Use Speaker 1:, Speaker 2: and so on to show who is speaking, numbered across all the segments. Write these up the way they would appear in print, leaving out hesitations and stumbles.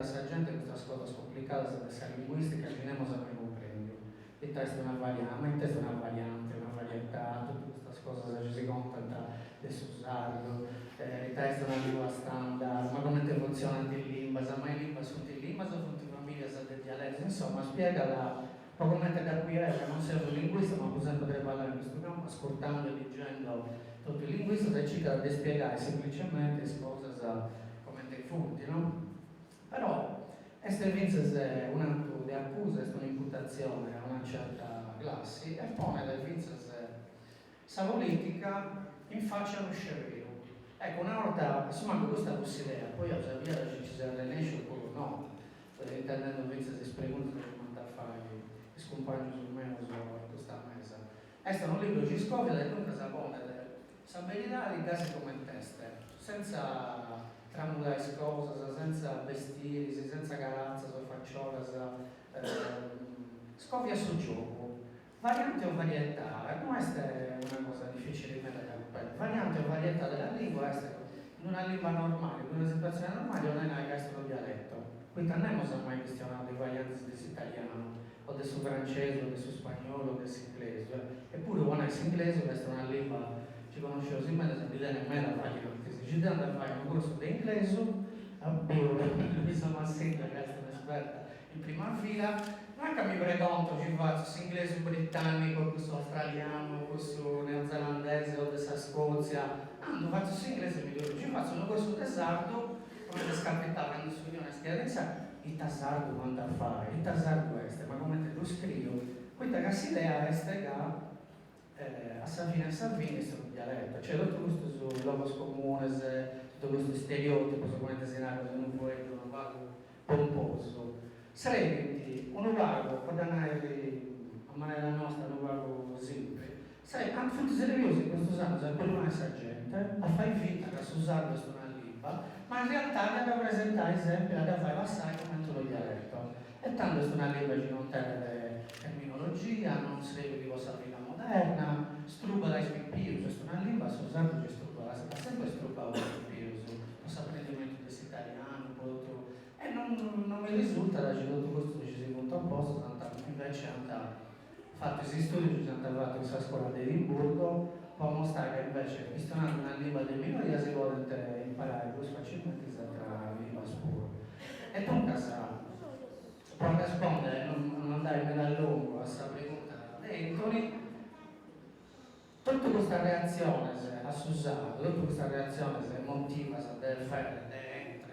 Speaker 1: Essa gente questa cosas complicadas de esa lingüística tenemos a comprendere. Il testo è una variante, il testo è una variante, una varietà, tutte queste cose ci si contenta di usarlo. Il testo è una lingua standard, ma come funziona in lingua, ma in lingua sono in lingua, sono in famiglia, sono dei dialetti, insomma, spiega come da qui non sei un linguista, ma per esempio potrei parlare in questo campo, ascoltando e leggendo tutto il linguista, e cercare di spiegare semplicemente le cose come dei funti, no? Però queste vince un atto di accusa, è un'imputazione a una certa classe e pone le vince sa politica in faccia allo scevero. Ecco, una volta, insomma, questa idea, poi a Giaviera ci si arrenesce oppure no, intendendo vince si pregunta di mandare a fare i scompagni sul meno su questa mesa. Questo è un libro ci scopre e dunque sa pone sa verità di casi come teste, senza tramutare cose, senza vestiti, senza carazza, facciolas, scopia sul gioco. Variante o varietà, questa è una cosa difficilmente da capire. Variante o varietà della lingua, in una lingua normale, in una situazione normale, non è questo dialetto. Quindi non siamo mai questionato le varianti dell'italiano, o del suo francese, o del suo spagnolo, o del suo inglese. Eppure, quando è inglese, questa è una lingua ci conoscevo sempre, non mi dà nemmeno a fare ci danno a fare un corso di inglese, mi sono assenta, che è un'esperta in prima fila, non è che mi preconto, ci faccio inglese britannico, questo australiano, questo neozelandese o della Scozia, faccio inglese migliore, ci faccio un corso di sardo, come le scappetta quando sono in schiarenza, il tasardo quanto a fare, il tasardo è, ma come te lo scrivo, questa che si idea è che a Savina è un dialetto, cioè tutto questo su logos comunes, tutto questo stereotipo su come disegnare un poeta, un vago pomposo, sarebbe un vago, per andare a maniera nostra, un vago semplice, sarebbe anche tutti seriosi in questo senso, a quello che sa gente, a fare finta che si usa questa una lingua, ma in realtà da presentare esempio, da fare passare come lo dialetto. E tanto questa una lingua che non tende terminologia, non serve di cosa vita moderna, struba dai spippius, questa è una lingua, si usa che struba, sempre struba dai spippius, non sa apprendimento dell'italiano, e non mi risulta da tutto questo che ci si punta a posto, tanto invece hanno fatto questi studi, ci sono andati in questa scuola di Edimburgo, può mostrare che invece, questionando una lingua di minoria, si può imparare più facilmente tra lingua puro. E dunque, può rispondere, non andare a lungo a questa pregunta dentro, tutta questa reazione a Susanno, tutta questa reazione emotiva del fare,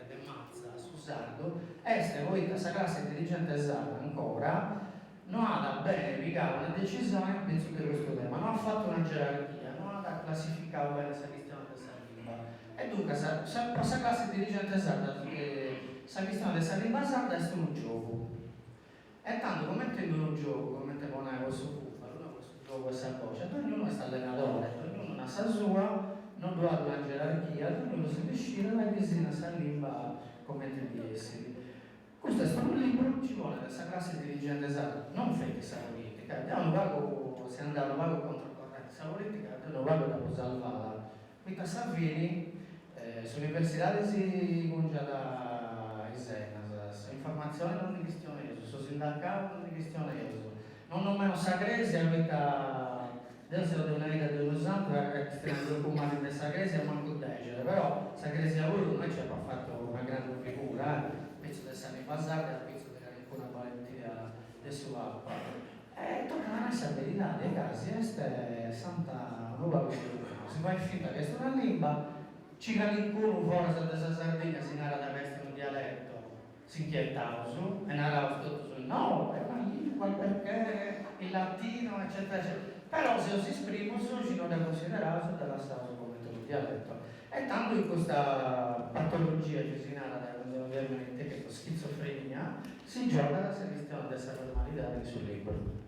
Speaker 1: del mazza a Susanno, essere voi questa classe intelligente esata ancora, non ha da bene piegare una decisione penso di questo tema, non ha fatto una gerarchia, non ha classificato bene questa questione della lingua. E dunque, questa classe intelligente esata, questa questione della lingua sarda è un gioco. E tanto come intendo un gioco, come te pone questo bufalo, questo gioco, questa voce, ognuno è allenatore, ognuno ha la sua, non deve avere una gerarchia, ognuno si decide e disegna questa lingua come te di essere. Questo è stato un libro, ci vuole questa classe dirigente esatta, non fate questa politica, abbiamo vago, se andiamo a vago controcorrente, questa politica abbiamo vago da salvare. Qui a Savini, sull'università si comincia da Isenas, informazione non di questione, su sindacato non di questione, non meno Sagresia, questa adesso devo una vita dello santo, che stiamo preoccupati di Sagresia, manco decere, però Sagresia non è che ci ha fatto una grande figura, penso di essere basata, penso di avere una valentia del suo acqua. E tocca la nostra verità dei casi, è santa nuova si fa finta che è una lingua, ci caliccuno fuori da Sardegna si narra da questo un dialetto, si inquietava su, e narrava tutto sul no, è una lingua perché il latino, eccetera, eccetera. Però se si esprime, ci non è considerato dalla stata come un dialetto. E tanto in questa patologia che si narra ovviamente che è schizofrenia, si gioca la questione della normalità sul libro.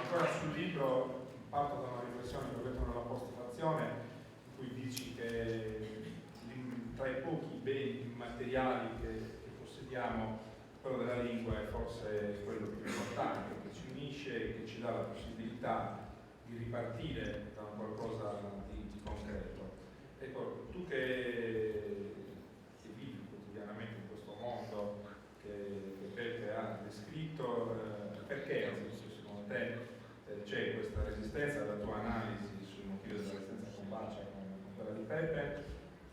Speaker 2: Ancora sul libro parto da una riflessione che ho detto nella postfazione in cui dici che tra i pochi beni immateriali che possediamo quello della lingua è forse quello più importante, che ci unisce e che ci dà la possibilità di ripartire da un qualcosa di concreto. Ecco, tu che vivi quotidianamente in questo mondo che Peppe ha descritto, perché secondo te c'è questa resistenza, la tua analisi sul motivo della resistenza combacia con quella di Peppe,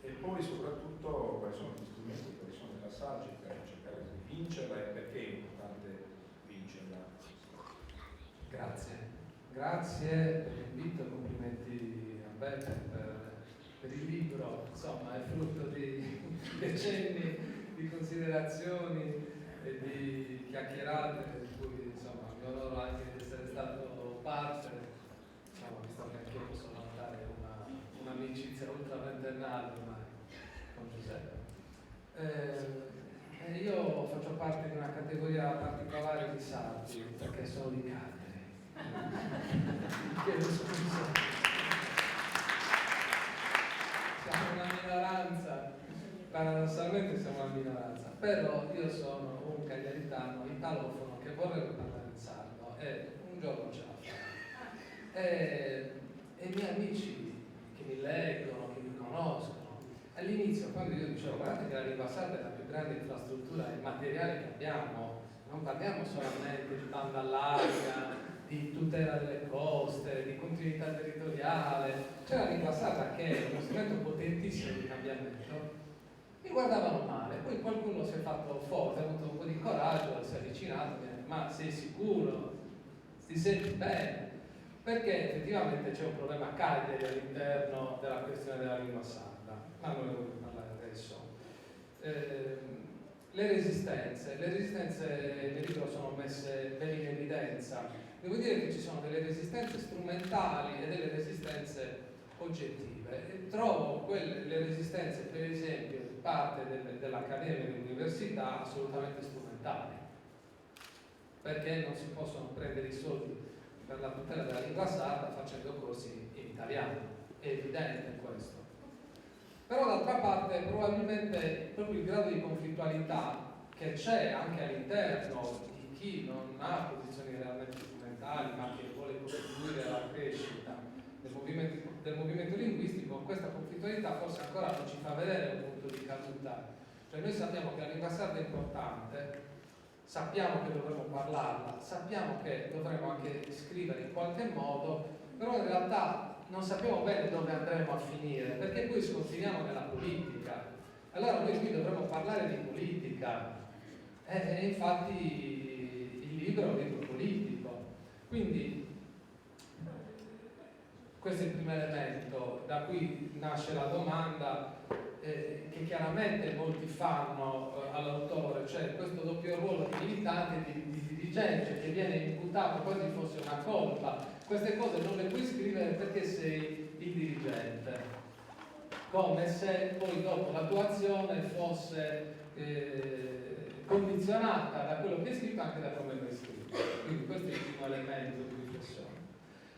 Speaker 2: e poi soprattutto quali sono gli strumenti, quali sono i passaggi per cercare di vincerla e perché è importante vincerla?
Speaker 3: Grazie per l'invito, complimenti a Beppe per il libro, insomma è frutto di decenni di considerazioni e di chiacchierate, di cui insomma mi onoro anche di essere stato parte, insomma, visto che anche io posso notare un'amicizia ultraventennale ormai con Giuseppe. Io faccio parte di una categoria particolare di sardi, perché sono di Cagliari. Chiedo scusa. Siamo una minoranza, paradossalmente siamo una minoranza, però io sono un cagliaritano italofono che vorrebbe parlare in sardo e un giorno ce la farà. E i miei amici che mi leggono, che mi conoscono, all'inizio quando io dicevo guardate che la lingua sarda è la più grande infrastruttura immateriale che abbiamo, non parliamo solamente di banda larga, di tutela delle coste, di continuità territoriale, c'è la lingua sarda che è uno strumento potentissimo di cambiamento. Mi guardavano male, poi qualcuno si è fatto forte, ha avuto un po' di coraggio, si è avvicinato, mi ha detto, ma sei sicuro? Ti senti bene? Perché effettivamente c'è un problema a Cagliari all'interno della questione della lingua sarda, ma non ne voglio parlare adesso. Le resistenze nel libro sono messe bene in evidenza. Devo dire che ci sono delle resistenze strumentali e delle resistenze oggettive. E trovo le resistenze, per esempio, di parte dell'Accademia e dell'Università assolutamente strumentali, perché non si possono prendere i soldi per la tutela della lingua sarda facendo corsi in italiano. È evidente questo. Però d'altra parte probabilmente proprio il grado di conflittualità che c'è anche all'interno di chi non ha posizioni realmente strumentali ma che vuole costruire la crescita del movimento linguistico, questa conflittualità forse ancora non ci fa vedere un punto di caduta. Cioè noi sappiamo che la lingua sarda è importante, sappiamo che dovremmo parlarla, sappiamo che dovremmo anche scrivere in qualche modo, però in realtà non sappiamo bene dove andremo a finire, perché poi sconfiniamo nella politica. Allora noi qui dovremmo parlare di politica, e infatti il libro è un libro politico. Quindi questo è il primo elemento da cui nasce la domanda che chiaramente molti fanno all'autore, cioè questo doppio ruolo di militante e di dirigente che viene imputato quasi fosse una colpa. Queste cose non le puoi scrivere perché sei il dirigente, come se poi dopo la tua azione fosse condizionata da quello che hai scritto anche da come l'hai scritto. Quindi questo è il primo elemento di riflessione.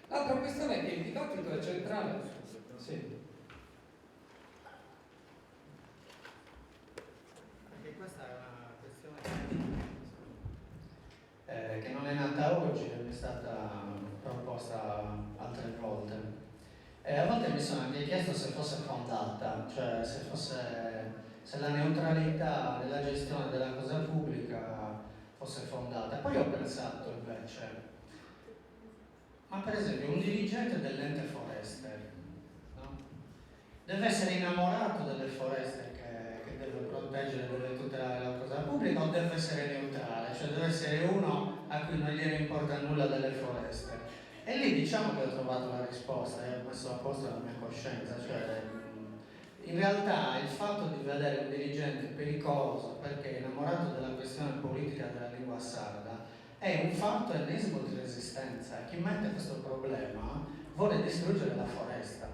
Speaker 3: L'altra questione è che il dibattito è centrale. Sì.
Speaker 1: Perché questa è una questione che non è nata oggi, è stata proposta altre volte. A volte mi sono anche chiesto se fosse fondata, cioè se la neutralità della gestione della cosa pubblica fosse fondata. Poi ho pensato invece, ma per esempio un dirigente dell'ente foreste, no? Deve essere innamorato delle foreste che deve proteggere, deve tutelare la cosa pubblica, o deve essere neutrale, cioè deve essere uno a cui non gliene importa nulla delle foreste. E lì diciamo che ho trovato la risposta e ho messo a posto la mia coscienza, cioè in realtà il fatto di vedere un dirigente pericoloso perché è innamorato della questione politica della lingua sarda è un fatto ennesimo di resistenza. Chi mette questo problema vuole distruggere la foresta,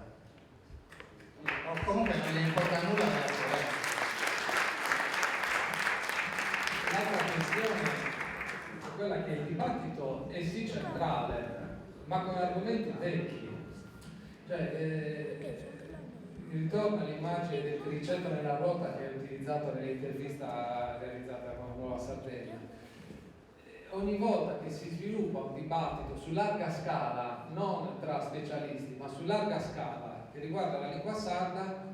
Speaker 1: o comunque non gli importa nulla della foresta.
Speaker 3: L'altra questione è quella che il dibattito è sì centrale, ma con argomenti vecchi. Cioè, ritorna all'immagine del criceto nella ruota che è utilizzato nell'intervista realizzata con Nuova Sardegna. Ogni volta che si sviluppa un dibattito su larga scala, non tra specialisti, ma su larga scala, che riguarda la lingua sarda,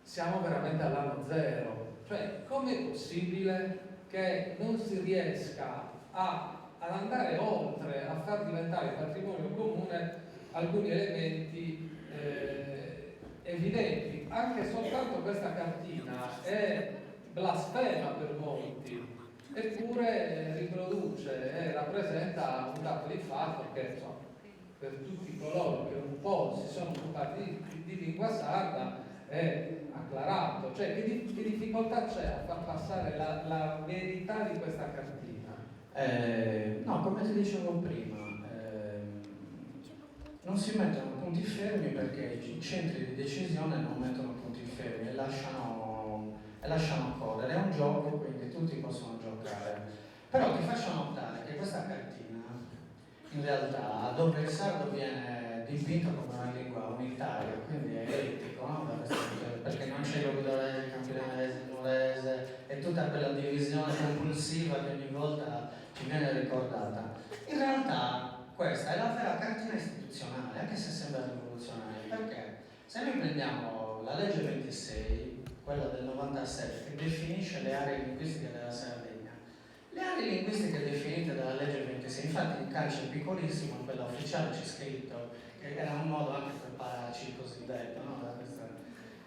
Speaker 3: siamo veramente all'anno zero. Cioè, com'è possibile che non si riesca ad andare oltre, a far diventare patrimonio comune alcuni elementi evidenti? Anche soltanto questa cartina è blasfema per molti, eppure riproduce e rappresenta un dato di fatto che, insomma, per tutti coloro che un po' si sono occupati di lingua sarda è acclarato. Cioè, che difficoltà c'è a far passare la verità di questa cartina?
Speaker 1: No, come ti dicevo prima, non si mettono punti fermi perché i centri di decisione non mettono punti fermi e lasciano correre. È un gioco, quindi tutti possono giocare. Però ti faccio notare che questa cartina, in realtà, dove il sardo viene dipinto come una lingua unitaria, quindi è elittico, no? Perché non c'è il logudorese, il campionese, il nuorese e tutta quella divisione compulsiva che ogni volta ci viene ricordata. In realtà questa è la vera cartina istituzionale, anche se sembra rivoluzionaria, perché se noi prendiamo la legge 26, quella del 97, che definisce le aree linguistiche della Sardegna, le aree linguistiche definite dalla legge 26, infatti in calce piccolissimo, in quella ufficiale c'è scritto, che era un modo anche per pararci il cosiddetto, no?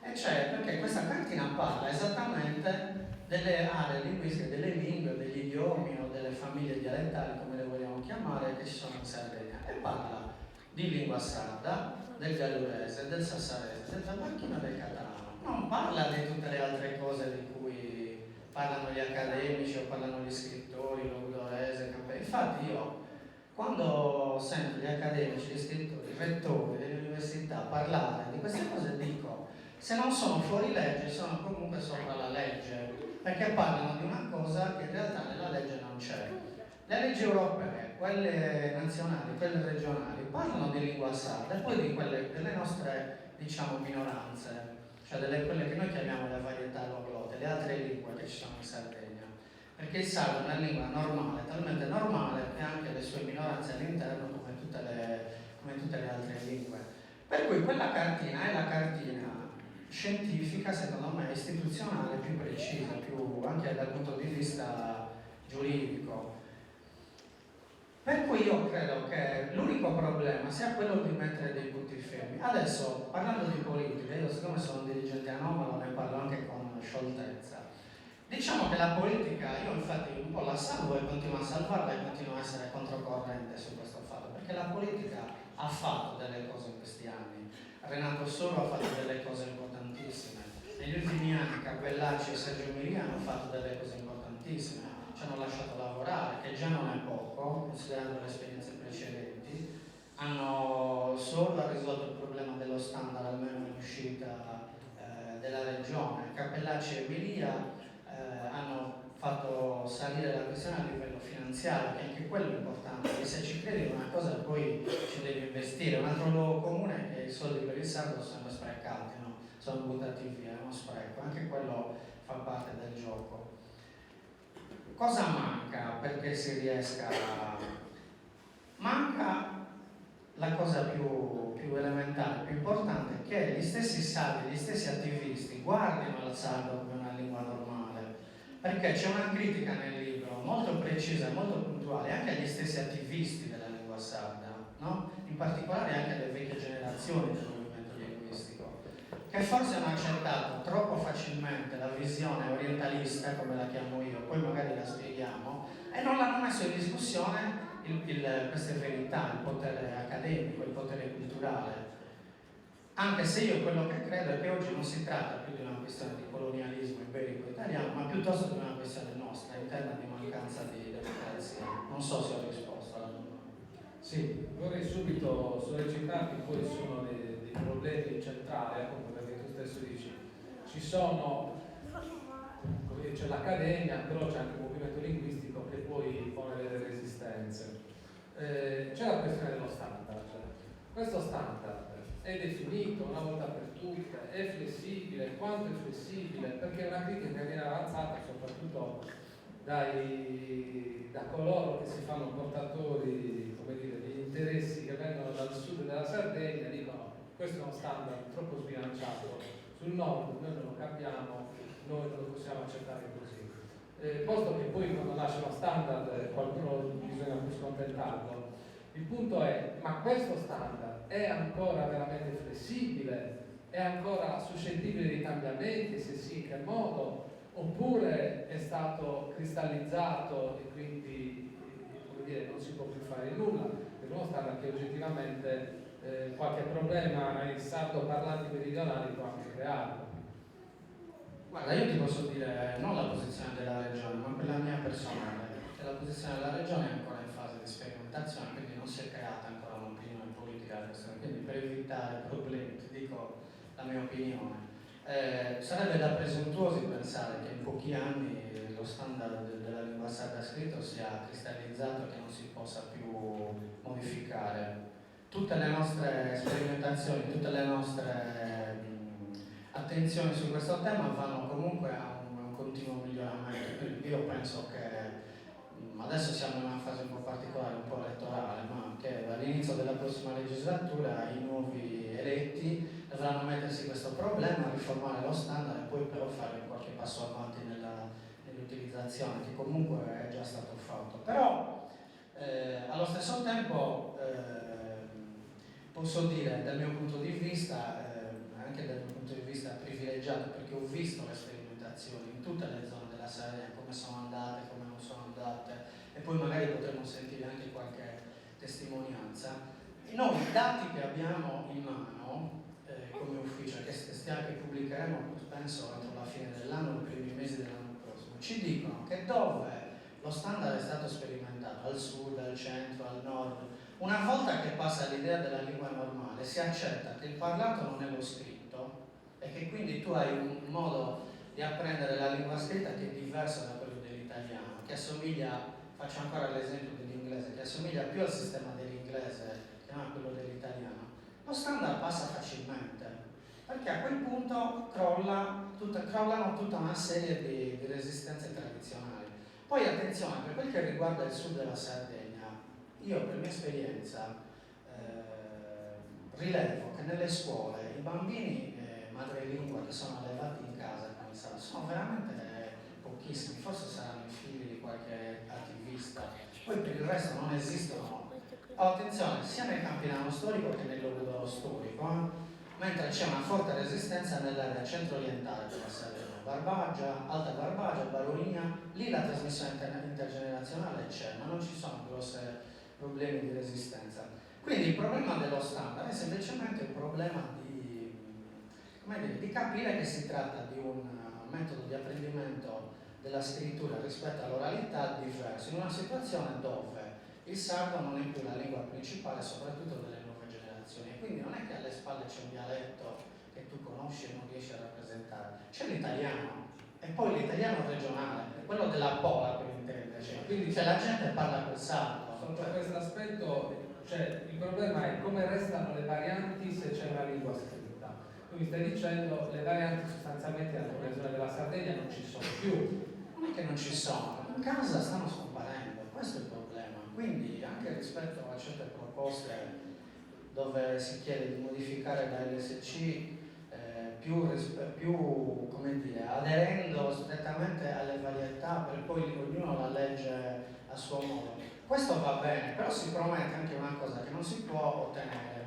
Speaker 1: E cioè perché questa cartina parla esattamente delle aree linguistiche, delle lingue, degli idiomi o delle famiglie dialettali, come le vogliamo chiamare, che ci sono in Sardegna, e parla di lingua sarda, del gallurese, del sassarese, del tabacchino e del catalano. Non parla di tutte le altre cose di cui parlano gli accademici o parlano gli scrittori, logudorese, campese. Infatti io, quando sento gli accademici, gli scrittori, i rettori delle università parlare di queste cose, dico, se non sono fuori legge, sono comunque sopra la legge, perché parlano di una cosa che in realtà nella legge non c'è. Le leggi europee, quelle nazionali, quelle regionali, parlano di lingua sarda e poi di quelle delle nostre, diciamo, minoranze, cioè quelle che noi chiamiamo le varietà alloglote, le altre lingue che ci sono in Sardegna. Perché il sardo è una lingua normale, talmente normale che ha anche le sue minoranze all'interno come tutte le altre lingue. Per cui quella cartina è la cartina scientifica, secondo me, istituzionale più precisa, più anche dal punto di vista giuridico. Per cui io credo che l'unico problema sia quello di mettere dei punti fermi. Adesso, parlando di politica, io siccome sono un dirigente anomalo ne parlo anche con scioltezza. Diciamo che la politica, io infatti un po' la salvo e continuo a salvarla e continuo a essere controcorrente su questo fatto, perché la politica ha fatto delle cose in questi anni. Renato Soro ha fatto delle cose importantissime. Negli ultimi anni Cappellacci e Sergio Miria hanno fatto delle cose importantissime. Ci hanno lasciato lavorare, che già non è poco, considerando le esperienze precedenti. Solo ha risolto il problema dello standard, almeno in uscita della regione. Cappellacci e Miria hanno fatto salire la questione a livello finanziario, che anche quello è importante, perché se ci credi in una cosa poi ci devi investire. Un altro luogo comune è che i soldi per il sardo sono sprecati, no? Sono buttati via, è uno spreco, anche quello fa parte del gioco. Cosa manca perché si riesca a... Manca la cosa più elementare, più importante, che gli stessi sardi, gli stessi attivisti guardino al sardo come una lingua normale, perché c'è una critica nel libro molto precisa e molto puntuale anche agli stessi attivisti della lingua sarda, no? In particolare anche alle vecchie generazioni del movimento linguistico, che forse hanno accettato troppo facilmente la visione orientalista, come la chiamo io, poi magari la spieghiamo, e non l'hanno messo in discussione queste verità, il potere accademico, il potere culturale. Anche se io quello che credo è che oggi non si tratta più di una questione di colonialismo iberico italiano, ma piuttosto di una questione nostra, interna di mancanza di democrazia. Non so se ho risposto alla domanda.
Speaker 3: Sì, vorrei subito sollecitarti quali sono dei problemi centrali, appunto perché tu stesso dici, ci sono, c'è l'accademia, però c'è anche un movimento linguistico che poi pone delle resistenze. C'è la questione dello standard, cioè, questo standard è definito una volta per tutte, è flessibile, quanto è flessibile, perché è una critica che viene avanzata soprattutto da coloro che si fanno portatori, come dire, di interessi che vengono dal sud della Sardegna, dicono questo è uno standard troppo sbilanciato sul nord, noi non lo capiamo, noi non lo possiamo accettare così. Posto che poi quando nasce uno standard qualcuno bisogna più scontentarlo, il punto è, ma questo standard è ancora veramente flessibile? È ancora suscettibile di cambiamenti? Se sì, in che modo? Oppure è stato cristallizzato e quindi, come dire, non si può più fare nulla? Per uno standard che oggettivamente qualche problema ai sardo-parlanti meridionali può anche crearlo.
Speaker 1: Guarda, io ti posso dire non la posizione della regione, ma quella mia personale, che la posizione della regione è ancora in fase di sperimentazione, quindi non si è creata ancora un'opinione politica alla questione. Quindi per evitare problemi ti dico la mia opinione. Sarebbe da presuntuosi pensare che in pochi anni lo standard della lingua sarda scritto sia cristallizzato e che non si possa più modificare. Tutte le nostre sperimentazioni, tutte le nostre attenzioni su questo tema vanno comunque a un continuo miglioramento. Quindi io penso che adesso siamo in una fase un po' particolare, un po' elettorale, ma che all'inizio della prossima legislatura i nuovi eletti dovranno mettersi questo problema, riformare lo standard e poi però fare qualche passo avanti nell'utilizzazione, che comunque è già stato fatto. Però allo stesso tempo posso dire dal mio punto di vista, anche dal mio punto di vista privilegiato, perché ho visto le sperimentazioni in tutte le zone della Sardegna, come sono andate, come non sono andate, e poi magari potremo sentire anche qualche testimonianza. Noi i dati che abbiamo in mano come ufficio, che pubblicheremo penso entro la fine dell'anno, nei primi mesi dell'anno prossimo, ci dicono che dove lo standard è stato sperimentato, al sud, al centro, al nord, una volta che passa l'idea della lingua normale, si accetta che il parlato non è lo scritto e che quindi tu hai un modo di apprendere la lingua scritta che è diverso da quello dell'italiano, che assomiglia, faccio ancora l'esempio dell'inglese, che assomiglia più al sistema dell'inglese che non a quello dell'italiano. Lo standard passa facilmente, perché a quel punto crollano tutta una serie di resistenze tradizionali. Poi attenzione, per quel che riguarda il sud della Sardegna, io per mia esperienza rilevo che nelle scuole i bambini madrelingua che sono allevati in casa sono veramente pochissimi, forse saranno i figli di qualche attivista, poi per il resto non esistono. Attenzione, sia nei campi nano storico che nel luogo storico, mentre c'è una forte resistenza nell'area centro-orientale della Sardegna, Barbagia, Alta Barbagia, Barolina, lì la trasmissione intergenerazionale c'è, ma non ci sono grossi problemi di resistenza. Quindi il problema dello standard è semplicemente un problema di capire che si tratta di un metodo di apprendimento della scrittura rispetto all'oralità diverso, in una situazione dove il sardo non è più la lingua principale, soprattutto delle nuove generazioni, e quindi non è che alle spalle c'è un dialetto che tu conosci e non riesci a rappresentare, c'è l'italiano, e poi l'italiano regionale, quello della Pola per intenderci, quindi se la gente parla quel sardo.
Speaker 3: Sotto questo aspetto, cioè, il problema è come restano le varianti se c'è una lingua scritta. Tu mi stai dicendo le varianti sostanzialmente nella zona della Sardegna non ci sono più.
Speaker 1: Non è che non ci sono, in casa stanno scomparendo, questo è il problema. Quindi anche rispetto a certe proposte dove si chiede di modificare la LSC più come dire, aderendo strettamente alle varietà, per poi ognuno la legge a suo modo. Questo va bene, però si promette anche una cosa che non si può ottenere.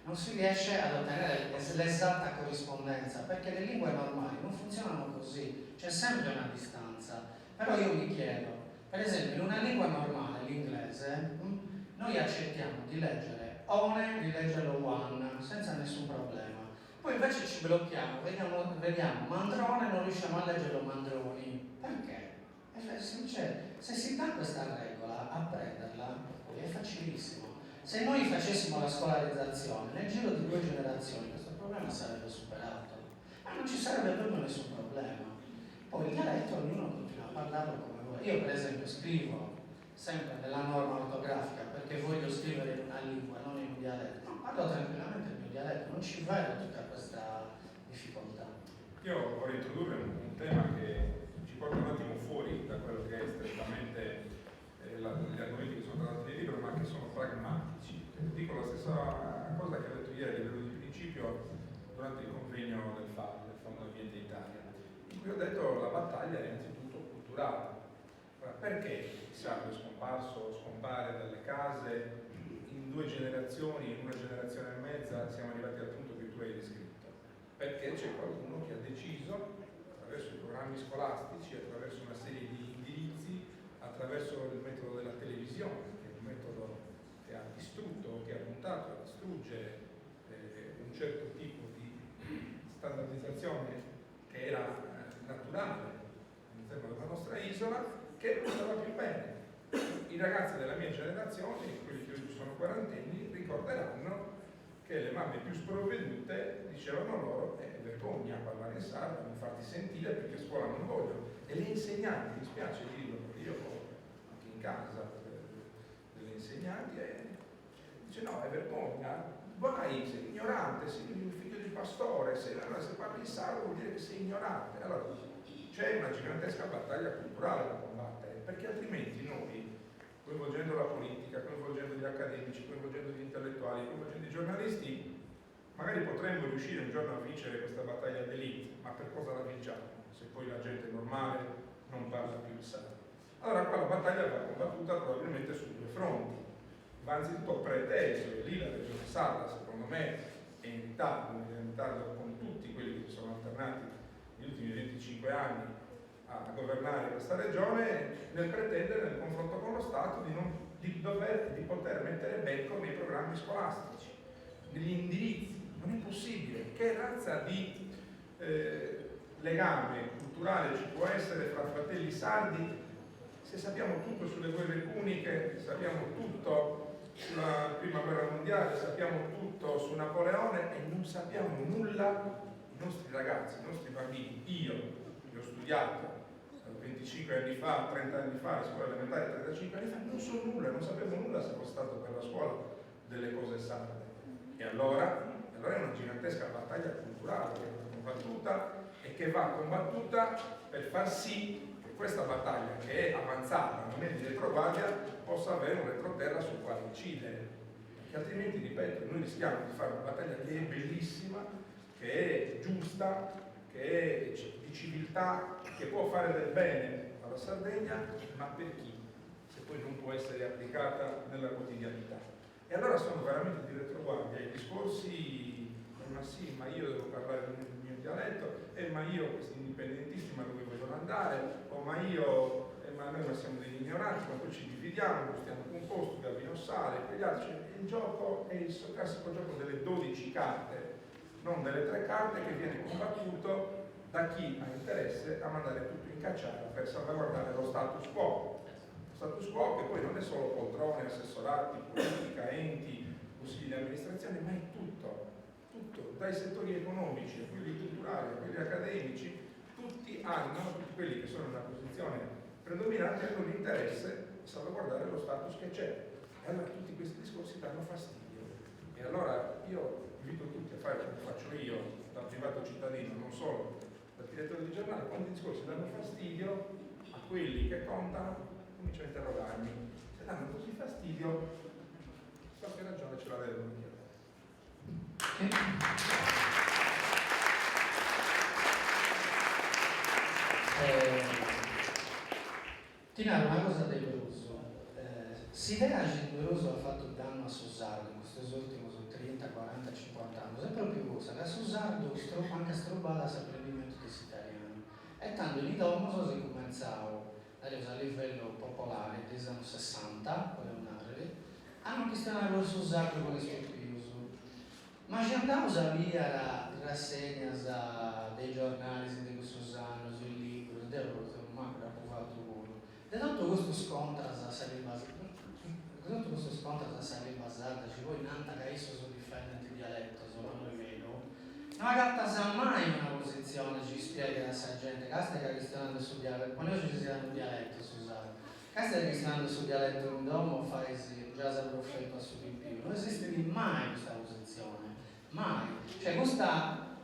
Speaker 1: Non si riesce ad ottenere l'esatta corrispondenza, perché le lingue normali non funzionano così, c'è sempre una distanza. Però io mi chiedo, per esempio, in una lingua normale, l'inglese, noi accettiamo di leggere one, di leggerlo one, senza nessun problema. Poi invece ci blocchiamo, vediamo mandrone, non riusciamo a leggerlo mandroni. Perché? Se si dà questa regola, apprenderla poi è facilissimo. Se noi facessimo la scolarizzazione, nel giro di 2 generazioni questo problema sarebbe superato, ma non ci sarebbe proprio nessun problema. Poi il dialetto ognuno continua a parlarlo come vuole. Io per esempio scrivo sempre nella norma ortografica perché voglio scrivere in una lingua, non in un dialetto. No, parlo tranquillamente il mio dialetto, non ci vedo tutta questa difficoltà.
Speaker 2: Io vorrei introdurre un tema che ci porta un attimo fuori da quello che è strettamente gli argomenti che sono trattati nel libro, ma che sono pragmatici. Dico la stessa cosa che ho detto ieri a livello di principio durante il convegno del FAI, del Fondo Ambiente Italia, in cui ho detto la battaglia è innanzitutto culturale. Perché il sardo è scomparso, scompare dalle case in 2 generazioni, in 1 generazione e mezza siamo arrivati al punto che tu hai descritto? Perché c'è qualcuno che ha deciso, attraverso i programmi scolastici, attraverso una serie di indirizzi, attraverso il metodo della televisione, che è un metodo che ha distrutto, che ha puntato a distruggere un certo tipo di standardizzazione che era naturale all'interno della nostra isola, che non stava più bene. I ragazzi della mia generazione, quelli che oggi sono quarantenni, ricorderanno che le mamme più sprovvedute dicevano loro vergogna a parlare in sardo, non farti sentire perché a scuola non voglio. E le insegnanti, mi spiace dirlo perché io ho anche in casa delle insegnanti, dice no, è vergogna, vai, sei ignorante, sei un figlio di pastore, se parli in sardo vuol dire che sei ignorante. Allora c'è una gigantesca battaglia culturale da combattere, perché altrimenti noi, coinvolgendo la politica, coinvolgendo gli accademici, coinvolgendo gli intellettuali, coinvolgendo i giornalisti, magari potremmo riuscire un giorno a vincere questa battaglia d'elite, ma per cosa la vinciamo? Se poi la gente normale non parla più il sardo. Allora qua la battaglia va combattuta probabilmente su 2 fronti. Va anzitutto preteso, e lì la regione sarda, secondo me, è in ritardo con tutti quelli che si sono alternati negli ultimi 25 anni a governare questa regione, nel pretendere nel confronto con lo Stato di poter mettere becco nei programmi scolastici, negli indirizzi. Non è possibile. Che razza di legame culturale ci può essere fra fratelli sardi se sappiamo tutto sulle guerre puniche, sappiamo tutto sulla prima guerra mondiale, sappiamo tutto su Napoleone e non sappiamo nulla? I nostri ragazzi, i nostri bambini, io che ho studiato 25 anni fa, 30 anni fa, a scuola elementare 35 anni fa, non so nulla, non sapevo nulla se fosse stato per la scuola delle cose sarde. E allora è una gigantesca battaglia culturale che va combattuta e che va combattuta per far sì che questa battaglia, che è avanzata, non è di retroguardia, possa avere un retroterra sul quale incidere. Perché altrimenti, ripeto, noi rischiamo di fare una battaglia che è bellissima, che è giusta, che è di civiltà, che può fare del bene alla Sardegna, ma per chi? Se poi non può essere applicata nella quotidianità. E allora sono veramente di retroguardia i discorsi, ma sì, ma io devo parlare nel mio dialetto, ma io questi indipendentisti, ma dove vogliono andare, o ma noi siamo degli ignoranti, ma poi ci dividiamo, stiamo composti, Gavino Sale, quegli altri. Cioè, il gioco è il classico gioco delle 12 carte, non delle 3 carte, che viene combattuto da chi ha interesse a mandare tutto in cacciara per salvaguardare lo status quo. Lo status quo che poi non è solo poltrone, assessorati, politica, enti, consigli di amministrazione, ma è tutto, dai settori economici a quelli culturali, a quelli accademici, tutti quelli che sono in una posizione predominante hanno l'interesse a salvaguardare lo status che c'è. E allora tutti questi discorsi danno fastidio. E allora io invito tutti a fare come faccio io, da privato cittadino, non solo da direttore di giornale, quando i discorsi danno fastidio a quelli che contano, comincio a interrogarmi. Se danno così fastidio, qualche ragione ce l'avevano chiaro.
Speaker 1: Tinaro, una cosa del Bruso. S'idea che il Bruso ha fatto danno a Suzzardo in questo ultimo 30, 40, 50 anni, è proprio cosa, che a Suzzardo anche strobata si apprendimento di italiano. E tanto in Idomo si cominciava a livello popolare degli anni 60, poi hanno questionato il Suzzardo con il suo ma ci andiamo a via la rassegna dei giornali di Susanno, sul libro, ma che ha provato uno. Da tutto questo scontro a salire basata, ci vuoi nanta che esso sono differenti dialetto, sono noi meno. Non agatta mai una posizione, ci spiega a gente, questa è questionando sul dialetto, quando ci sia un dialetto, Susanno. Questa è questionando sul dialetto in domo, fai già si approfitto su di più. Non esiste mai questa posizione. Mai. Cioè questa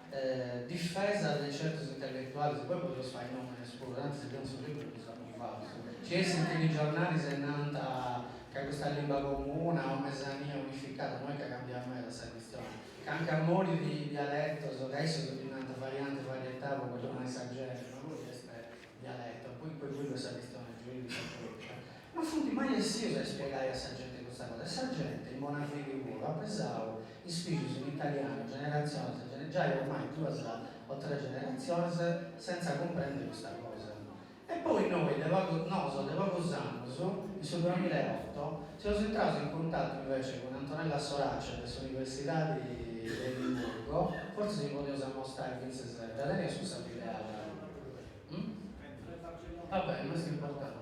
Speaker 1: difesa di certi intellettuali, poi lo fai in nome nessuno, anzi se non so io lo so come fa. Ci sentiti i giornali se nanta che questa lingua comune o mesania unificata, non è che cambiamo questa questione. Che anche a modi di dialetto, adesso sono diventata variante, varietà, perché non esagero, ma voi questo dialetto, poi questa questione giuridica. Non fu mai essioso a spiegare a questa gente questa cosa. Questa gente in buona fede ha pensato in spirito in italiano, generazione, già ormai 2 o 3 generazioni senza comprendere questa cosa. E poi noi, dopo pochi anni, nel 2008, siamo entrati in contatto invece con Antonella Soraccia dell'Università di Edimburgo, forse si poteva mostrare il 27, lei è su sapere. Vabbè, questo è importante.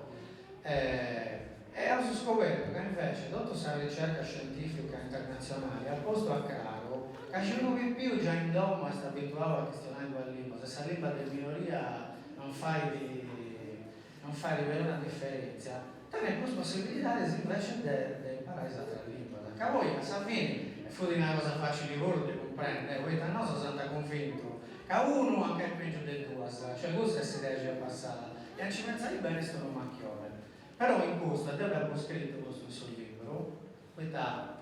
Speaker 1: E ho scoperto che invece, dopo questa ricerca scientifica internazionale, al posto a Caro, che uno che più già in domo è stato abituato a questionare quella lingua, se questa lingua di minoria non fai rivelare una differenza, te ne possibilità invece di imparare questa lingua. Che voi, a fine, è fuori una cosa facile di comprendere, voi non sono stato convinto che uno anche il peggio del due, cioè questa si deve passare. E ci pensare bene sono macchione. Però in questo, dove avevo scritto questo sul libro, questa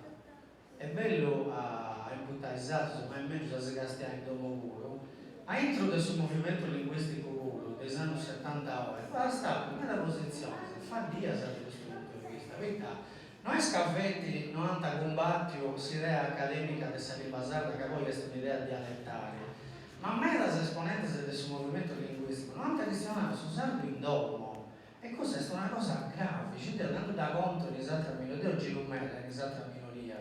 Speaker 1: è bello a imputarizzato, ma è meglio da sgastiare in domo puro, a introdurre sul movimento linguistico puro degli anni 70 ore, qua sta in una posizione, fa dia da questo punto di vista, verità. Noi scavetti 90 combattio l'idea accademica di Saliba Sarda, che poi è un'idea dialettale, ma a me da esponente del suo movimento linguistico non hanno questionato su sardo in domo. E questa è una cosa grave, ci devo dando da conto di esatta minoria, oggi non è esatta minoria,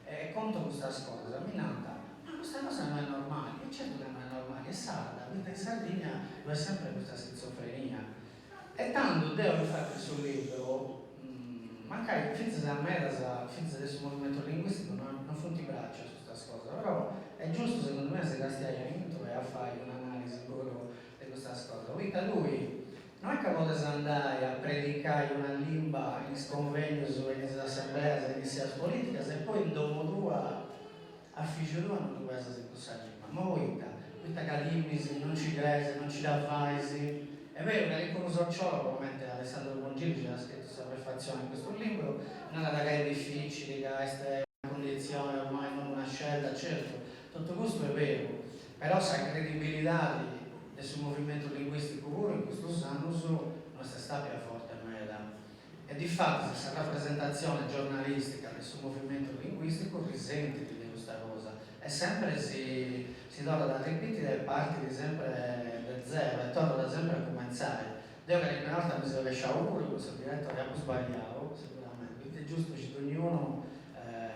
Speaker 1: e conto questa cosa, mi nata, ma questa cosa non è normale, e certo che non è normale, è sarda, quindi in Sardegna c'è sempre questa schizofrenia. E tanto devo fare sul libro, magari finza da me, finza del suo movimento linguistico, non funti braccia su questa cosa, però è giusto secondo me se la stai aiuto e a fare un'analisi loro di questa cosa. Lui non è capace di andare a predicare una lingua in convegno in assemblea, in iniziative politiche, e poi in dopo due a figlio tua non doveva essere questa lingua. Ma questa calimisi, non ci crede, non ci dà vaisi. È vero che con un sociologo, probabilmente Alessandro Bongini ci ha scritto questa prefazione in questo libro, non è da che è difficile, che è una condizione ormai non una scelta, certo, tutto questo è vero, però sa credibilità del suo movimento linguistico puro in questo anno non si sta più forte a meta. E di fatto questa rappresentazione giornalistica del suo movimento linguistico risente di questa cosa e sempre si torna da ripetere parti sempre del zero e torna da sempre a cominciare. Devo che in realtà mi sono lasciato pure questo direttore, avevo sbagliato sicuramente, quindi è giusto che ognuno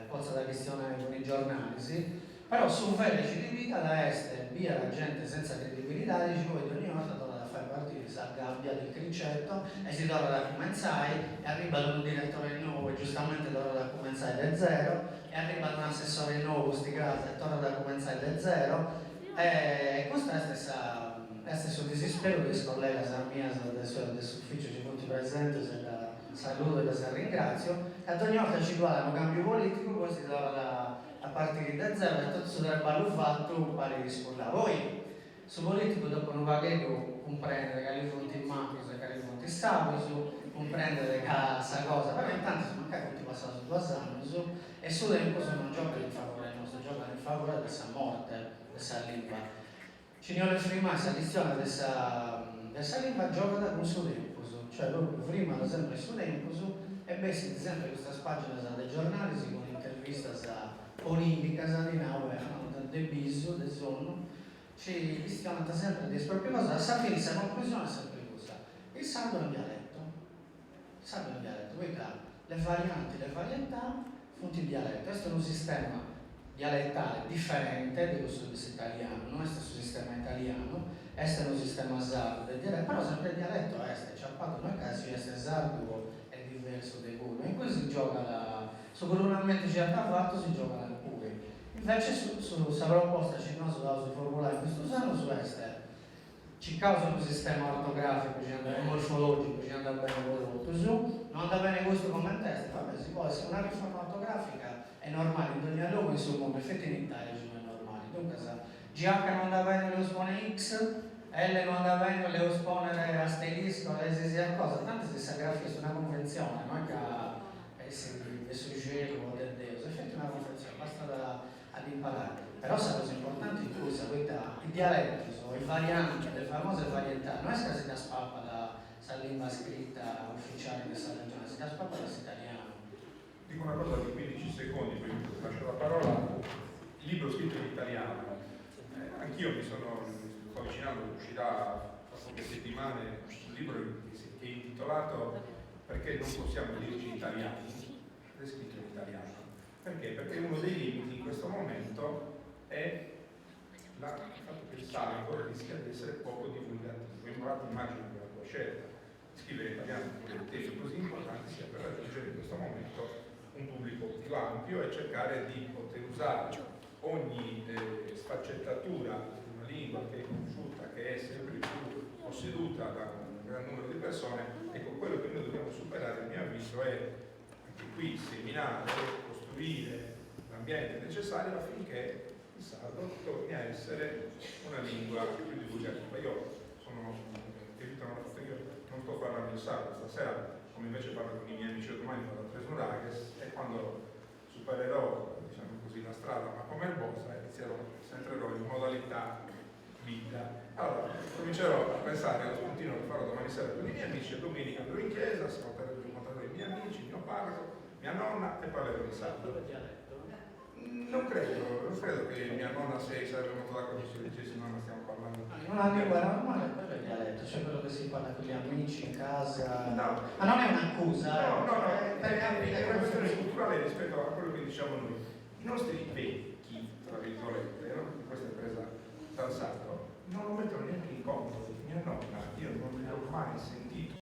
Speaker 1: possa da questione con i giornali, sì? Però su vede ci divita da est via la gente senza credibilità, dice voi ogni volta torna a fare partire questa gabbia del criccetto e si torna da cominciare e arriva ad un direttore nuovo e giustamente torna da cominciare da zero e arriva ad un assessore nuovo sti casi e torna da cominciare da zero e questo è lo stesso disespero che scollega la mia del suo ufficio ci punti presenti se la saluto e la ringrazio e ad ogni volta ci guardano cambio politico poi si torna a partire da zero e tutto sarebbe ballo fatto pare di scuola. Poi su politico dopo un vaghetto comprendere che li fonti in Marcos e che li fonti Sabuso, comprendere che questa cosa, però intanto sono anche tutti passati su 2 anni e su tempo non gioca in favore nostro, gioca in favore della morte, della lingua. Ci vuole prima questa questione della lingua gioca da un suo tempo, cioè proprio prima ad esempio su tempo e beh si sempre queste pagine dei giornali con interviste politica, di nuovo, del biso, del sonno, ci questiona sempre di proprie cose, la fine, la conclusione è sempre questa. Il sardo è un dialetto, verità, le varianti, le varietà, fonti di dialetto. Questo è un sistema dialettale differente di questo italiano, non è un sistema italiano, questo è un sistema sardo del dialetto, però sempre il dialetto è ciappato nel caso di essere sardo è diverso dai voi, in cui si gioca sicuramente ci ha fatto, si gioca la pure. Invece su questa proposta ci non si formulare in questo anno su este ci causa un sistema ortografico, ci andava morfologico, ci andava bene quello su, non andava bene questo come testo, vabbè si può essere una riforma ortografica è normale, in ogni luogo insomma, in effetti in Italia non è normale, Dunque, GH non da bene lo espone X, L non da bene le esponere asterisco, l'esisi cosa, tanto si sa grafia su una convenzione, non è che si suggeriscono del Dio, si è una convenzione, basta ad imparare. Però se cose importanti in cui seguite il dialetto, sono i varianti, le famose varietà, non è che si da spappa da lingua scritta ufficiale di questa regione, si da spappa da italiano.
Speaker 2: Dico una cosa di 15 secondi, poi lascio la parola. Il libro scritto in italiano, anch'io mi sto avvicinando, uscirà tra poche settimane un libro che è intitolato Perché non possiamo dirci italiani, è scritto in italiano. Perché? Perché uno dei limiti in questo momento è il fatto che il sardo rischia di essere poco divulgativo. Immagino che la tua scelta di scrivere in italiano con temi così importanti sia per raggiungere in questo momento un pubblico più ampio e cercare di poter usare ogni sfaccettatura di una lingua che è conosciuta, che è sempre più posseduta da un gran numero di persone. Ecco, quello che noi dobbiamo superare, a mio avviso, è anche qui seminare, costruire l'ambiente necessario affinché il sardo torni a essere una lingua più divulgativa. Io sono io non sto parlando il sardo stasera, come invece parlo con i miei amici, domani vado a Tresnurages, e quando supererò, diciamo così, la strada ma come il Bosa, entrerò in modalità vita. Allora, comincerò a pensare allo spuntino che farò domani sera con i miei amici, e domenica andrò in chiesa, incontrerò i miei amici, il mio parroco, mia nonna, e parlerò di sardo. Non credo che mia nonna sarebbe molto d'accordo se dicessi nonna stiamo parlando.
Speaker 1: In una lingua normale quello è il dialetto, cioè quello che si parla con gli amici in casa.
Speaker 2: No.
Speaker 1: Ma non è un'accusa,
Speaker 2: No,
Speaker 1: è
Speaker 2: una questione culturale rispetto a quello che diciamo noi. I nostri vecchi, tra virgolette, no? Questa è presa dal sardo, non lo mettono neanche in conto. Mia nonna, io non ne ho mai sentito